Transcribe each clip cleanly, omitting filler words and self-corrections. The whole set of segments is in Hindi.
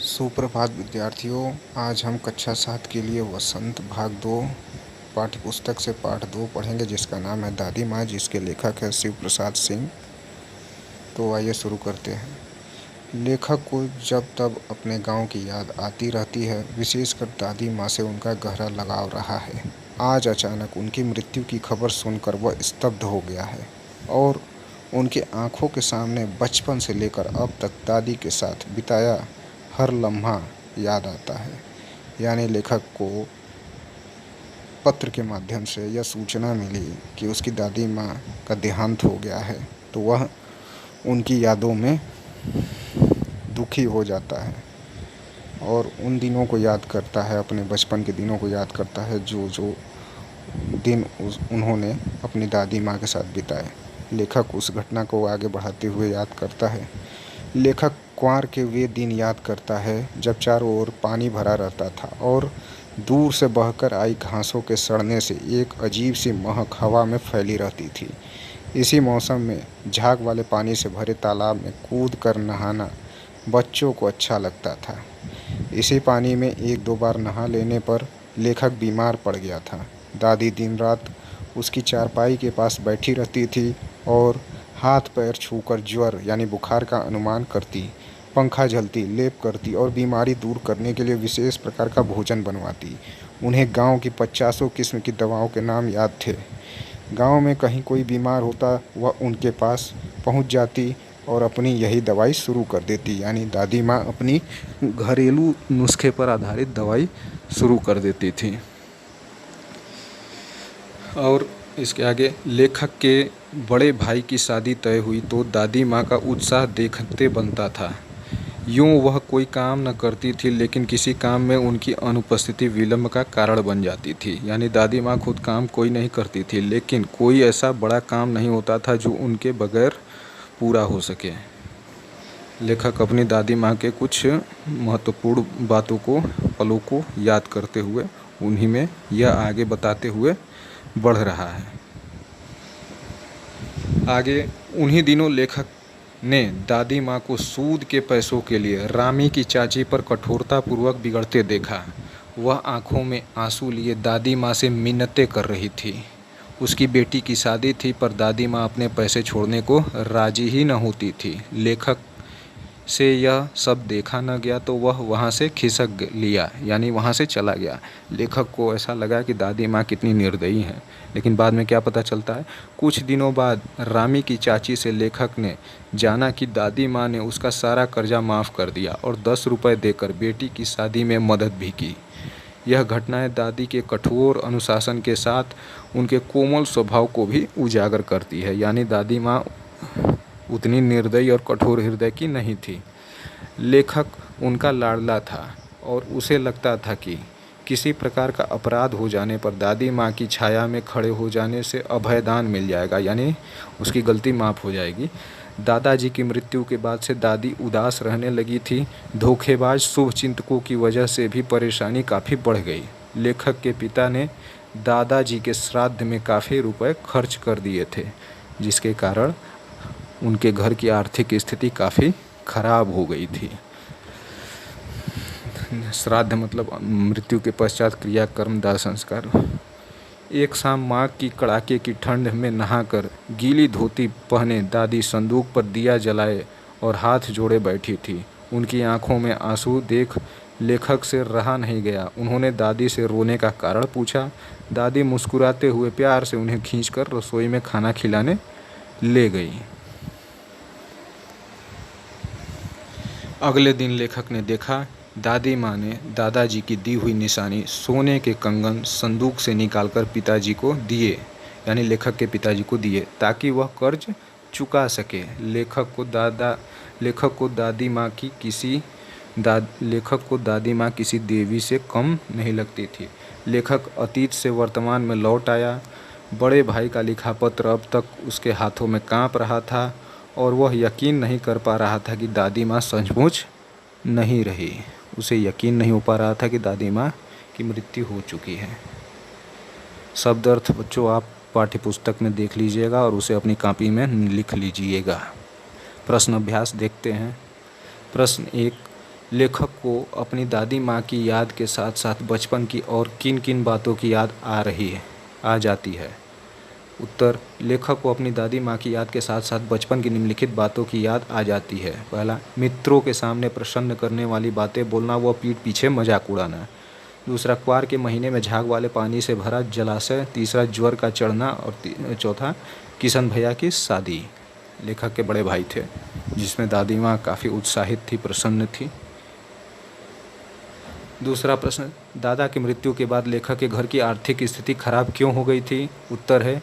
सुप्रभात विद्यार्थियों। आज हम कक्षा 7 के लिए वसंत भाग 2 पाठ्यपुस्तक से पाठ 2 पढ़ेंगे, जिसका नाम है दादी माँ, जिसके लेखक है शिव प्रसाद सिंह। तो आइए शुरू करते हैं। लेखक को जब तब अपने गांव की याद आती रहती है, विशेषकर दादी माँ से उनका गहरा लगाव रहा है। आज अचानक उनकी मृत्यु की खबर सुनकर वह स्तब्ध हो गया है और उनके आंखों के सामने बचपन से लेकर अब तक दादी के साथ बिताया हर लम्हा याद आता है। यानी लेखक को पत्र के माध्यम से यह सूचना मिली कि उसकी दादी माँ का देहांत हो गया है, तो वह उनकी यादों में दुखी हो जाता है और उन दिनों को याद करता है, अपने बचपन के दिनों को याद करता है जो दिन उन्होंने अपनी दादी माँ के साथ बिताए। लेखक उस घटना को आगे बढ़ाते हुए याद करता है। लेखक कुंवार के वे दिन याद करता है जब चारों ओर पानी भरा रहता था और दूर से बहकर आई घासों के सड़ने से एक अजीब सी महक हवा में फैली रहती थी। इसी मौसम में झाग वाले पानी से भरे तालाब में कूद कर नहाना बच्चों को अच्छा लगता था। इसी पानी में एक दो बार नहा लेने पर लेखक बीमार पड़ गया था। दादी दिन रात उसकी चारपाई के पास बैठी रहती थी और हाथ पैर छूकर ज्वर यानी बुखार का अनुमान करती, पंखा झलती, लेप करती और बीमारी दूर करने के लिए विशेष प्रकार का भोजन बनवाती। उन्हें गांव की 50 किस्म की दवाओं के नाम याद थे। गांव में कहीं कोई बीमार होता, वह उनके पास पहुंच जाती और अपनी यही दवाई शुरू कर देती। यानी दादी माँ अपनी घरेलू नुस्खे पर आधारित दवाई शुरू कर देती थी। और इसके आगे, लेखक के बड़े भाई की शादी तय हुई तो दादी माँ का उत्साह देखते बनता था। यूँ वह कोई काम न करती थी, लेकिन किसी काम में उनकी अनुपस्थिति विलंब का कारण बन जाती थी। यानी दादी माँ खुद काम कोई नहीं करती थी, लेकिन कोई ऐसा बड़ा काम नहीं होता था जो उनके बगैर पूरा हो सके। लेखक अपनी दादी माँ के कुछ महत्वपूर्ण बातों को, पलों को याद करते हुए उन्हीं में यह आगे बताते हुए बढ़ रहा है। आगे, उन्हीं दिनों लेखक ने दादी माँ को सूद के पैसों के लिए रामी की चाची पर कठोरतापूर्वक बिगड़ते देखा। वह आंखों में आंसू लिए दादी माँ से मिन्नतें कर रही थी। उसकी बेटी की शादी थी, पर दादी माँ अपने पैसे छोड़ने को राजी ही न होती थी। लेखक से यह सब देखा न गया तो वह वहाँ से खिसक लिया, यानी वहाँ से चला गया। लेखक को ऐसा लगा कि दादी माँ कितनी निर्दयी हैं, लेकिन बाद में क्या पता चलता है। कुछ दिनों बाद रामी की चाची से लेखक ने जाना कि दादी माँ ने उसका सारा कर्जा माफ़ कर दिया और 10 रुपये देकर बेटी की शादी में मदद भी की। यह घटनाएं दादी के कठोर अनुशासन के साथ उनके कोमल स्वभाव को भी उजागर करती है। यानी दादी माँ उतनी निर्दयी और कठोर हृदय की नहीं थी। लेखक उनका लाडला था और उसे लगता था कि किसी प्रकार का अपराध हो जाने पर दादी माँ की छाया में खड़े हो जाने से अभयदान मिल जाएगा, यानी उसकी गलती माफ़ हो जाएगी। दादाजी की मृत्यु के बाद से दादी उदास रहने लगी थी। धोखेबाज शुभचिंतकों की वजह से भी परेशानी काफ़ी बढ़ गई। लेखक के पिता ने दादाजी के श्राद्ध में काफ़ी रुपए खर्च कर दिए थे, जिसके कारण उनके घर की आर्थिक स्थिति काफ़ी खराब हो गई थी। श्राद्ध मतलब मृत्यु के पश्चात क्रियाकर्म, दाह संस्कार। एक शाम माघ की कड़ाके की ठंड में नहाकर गीली धोती पहने दादी संदूक पर दिया जलाए और हाथ जोड़े बैठी थी। उनकी आंखों में आंसू देख लेखक से रहा नहीं गया। उन्होंने दादी से रोने का कारण पूछा। दादी मुस्कुराते हुए प्यार से उन्हें खींचकर रसोई में खाना खिलाने ले गई। अगले दिन लेखक ने देखा दादी माँ ने दादाजी की दी हुई निशानी सोने के कंगन संदूक से निकालकर पिताजी को दिए, यानी लेखक के पिताजी को दिए, ताकि वह कर्ज चुका सके। लेखक को दादी माँ किसी देवी से कम नहीं लगती थी। लेखक अतीत से वर्तमान में लौट आया। बड़े भाई का लिखा पत्र अब तक उसके हाथों में काँप रहा था और वह यकीन नहीं कर पा रहा था कि दादी माँ सचमुच नहीं रही। उसे यकीन नहीं हो पा रहा था कि दादी माँ की मृत्यु हो चुकी है। शब्द अर्थ बच्चों आप पाठ्यपुस्तक में देख लीजिएगा और उसे अपनी कॉपी में लिख लीजिएगा। प्रश्न अभ्यास देखते हैं। प्रश्न 1, लेखक को अपनी दादी माँ की याद के साथ साथ बचपन की और किन किन बातों की याद आ जाती है। उत्तर, लेखक को अपनी दादी माँ की याद के साथ साथ बचपन की निम्नलिखित बातों की याद आ जाती है। पहला, मित्रों के सामने प्रसन्न करने वाली बातें बोलना व पीठ पीछे मजाक उड़ाना। दूसरा, क्वार के महीने में झाग वाले पानी से भरा जलाशय। तीसरा, ज्वर का चढ़ना। और चौथा, किशन भैया की शादी। लेखक के बड़े भाई थे जिसमें दादी माँ काफ़ी उत्साहित थी, प्रसन्न थी। दूसरा प्रश्न, दादा की मृत्यु के बाद लेखक के घर की आर्थिक स्थिति खराब क्यों हो गई थी? उत्तर है,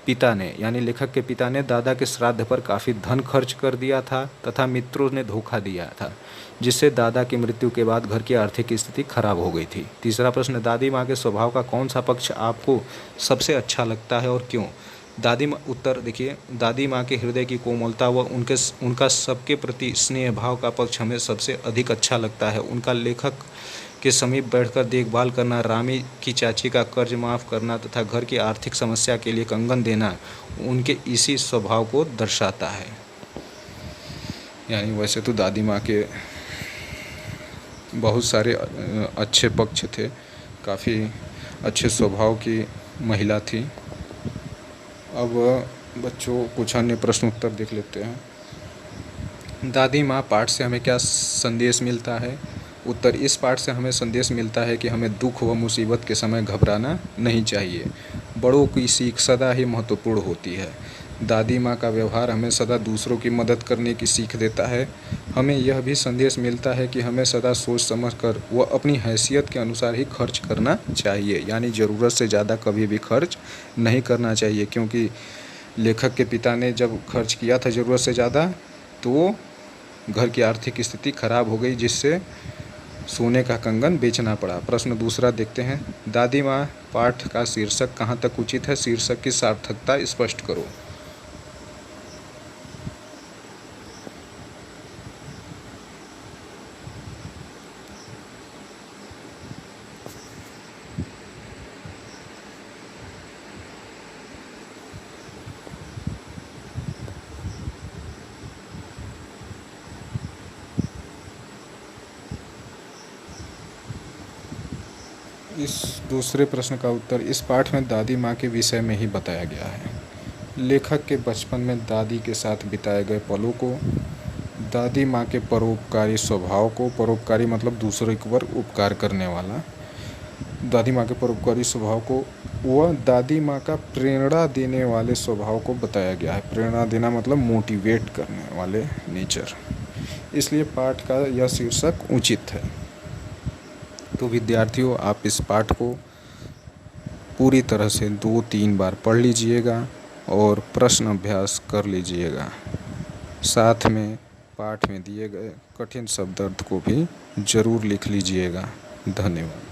पिता ने यानी लेखक के पिता ने दादा के श्राद्ध पर काफ़ी धन खर्च कर दिया था तथा मित्रों ने धोखा दिया था, जिससे दादा की मृत्यु के बाद घर की आर्थिक स्थिति खराब हो गई थी। तीसरा प्रश्न, दादी माँ के स्वभाव का कौन सा पक्ष आपको सबसे अच्छा लगता है और क्यों? उत्तर देखिए, दादी माँ के हृदय की कोमलता व उनका सबके प्रति स्नेह भाव का पक्ष हमें सबसे अधिक अच्छा लगता है। उनका लेखक के समीप बैठकर देखभाल करना, रामी की चाची का कर्ज माफ़ करना तथा घर की आर्थिक समस्या के लिए कंगन देना उनके इसी स्वभाव को दर्शाता है। यानी वैसे तो दादी माँ के बहुत सारे अच्छे पक्ष थे, काफ़ी अच्छे स्वभाव की महिला थी। अब बच्चों कुछ अन्य प्रश्न उत्तर देख लेते हैं। दादी माँ पाठ से हमें क्या संदेश मिलता है? उत्तर, इस पाठ से हमें संदेश मिलता है कि हमें दुख व मुसीबत के समय घबराना नहीं चाहिए। बड़ों की सीख सदा ही महत्वपूर्ण होती है। दादी माँ का व्यवहार हमें सदा दूसरों की मदद करने की सीख देता है। हमें यह भी संदेश मिलता है कि हमें सदा सोच समझ कर व अपनी हैसियत के अनुसार ही खर्च करना चाहिए, यानी ज़रूरत से ज़्यादा कभी भी खर्च नहीं करना चाहिए, क्योंकि लेखक के पिता ने जब खर्च किया था ज़रूरत से ज़्यादा तो घर की आर्थिक स्थिति खराब हो गई, जिससे सोने का कंगन बेचना पड़ा। प्रश्न दूसरा देखते हैं। दादी माँ पाठ का शीर्षक कहाँ तक उचित है? शीर्षक की सार्थकता स्पष्ट करो। इस दूसरे प्रश्न का उत्तर, इस पाठ में दादी माँ के विषय में ही बताया गया है। लेखक के बचपन में दादी के साथ बिताए गए पलों को, दादी माँ के परोपकारी स्वभाव को, परोपकारी मतलब दूसरे पर उपकार करने वाला, दादी माँ के परोपकारी स्वभाव को व दादी माँ का प्रेरणा देने वाले स्वभाव को बताया गया है। प्रेरणा देना मतलब मोटिवेट करने वाले नेचर, इसलिए पाठ का यह शीर्षक उचित है। तो विद्यार्थियों, आप इस पाठ को पूरी तरह से 2-3 बार पढ़ लीजिएगा और प्रश्न अभ्यास कर लीजिएगा। साथ में पाठ में दिए गए कठिन शब्दार्थ को भी ज़रूर लिख लीजिएगा। धन्यवाद।